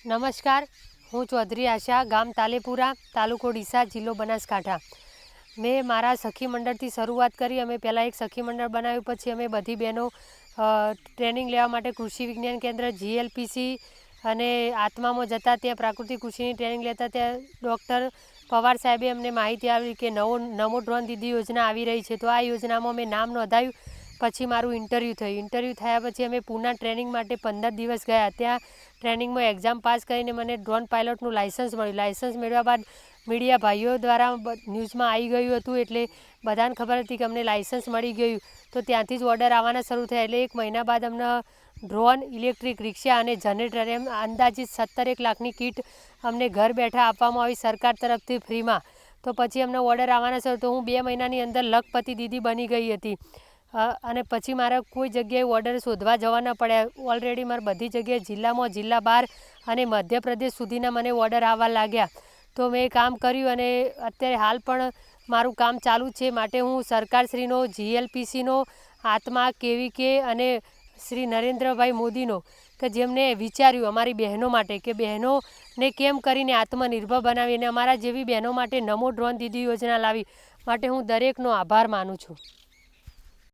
નમસ્કાર, હું ચૌધરી આશા, ગામ તાલેપુરા, તાલુકો ડીસા, જિલ્લો બનાસકાંઠા। મેં મારા સખી મંડળથી શરૂઆત કરી। અમે પહેલાં એક સખી મંડળ બનાવ્યું, પછી અમે બધી બહેનો ટ્રેનિંગ લેવા માટે કૃષિ વિજ્ઞાન કેન્દ્ર GLPC અને આત્મામાં જતા, ત્યાં પ્રાકૃતિક કૃષિની ટ્રેનિંગ લેતા। ત્યાં ડૉક્ટર પવાર સાહેબે અમને માહિતી આપી કે નમો ડ્રોન દીદી યોજના આવી રહી છે। તો આ યોજનામાં મેં નામ નોંધાયું। પછી મારું ઇન્ટરવ્યૂ થયું। ઇન્ટરવ્યૂ થયા પછી અમે પૂના ટ્રેનિંગ માટે 15 દિવસ ગયા। ત્યાં ટ્રેનિંગમાં એક્ઝામ પાસ કરીને મને ડ્રોન પાયલોટનું લાઇસન્સ મળ્યું। લાઇસન્સ મેળવ્યા બાદ મીડિયા ભાઈઓ દ્વારા ન્યૂઝમાં આવી ગયું હતું, એટલે બધાને ખબર હતી કે અમને લાઇસન્સ મળી ગયું। તો ત્યાંથી જ ઓર્ડર આવવાના શરૂ થયા। એટલે 1 મહિના બાદ અમને ડ્રોન, ઇલેક્ટ્રિક રિક્ષા અને જનરેટર એમ અંદાજિત 17 લાખની કીટ અમને ઘર બેઠા આપવામાં આવી સરકાર તરફથી ફ્રીમાં। તો પછી અમને ઓર્ડર આવવાના શરૂ, તો હું 2 મહિનાની અંદર લખપતિ દીદી બની ગઈ હતી। અને પછી મારે કોઈ જગ્યાએ ઓર્ડર શોધવા જવા ન પડ્યા। ઓલરેડી મારે બધી જગ્યાએ જિલ્લામાં, જિલ્લા બહાર અને મધ્યપ્રદેશ સુધીના મને ઓર્ડર આવવા લાગ્યા। તો મેં કામ કર્યું અને અત્યારે હાલ પણ મારું કામ ચાલુ છે। માટે હું સરકારશ્રીનો, GLPCનો, આત્મા, KVK અને શ્રી નરેન્દ્રભાઈ મોદીનો, કે જેમને વિચાર્યું અમારી બહેનો માટે કે બહેનોને કેમ કરીને આત્મનિર્ભર બનાવી અને અમારા જેવી બહેનો માટે નમો ડ્રોન દીદી યોજના લાવી, માટે હું દરેકનો આભાર માનું છું।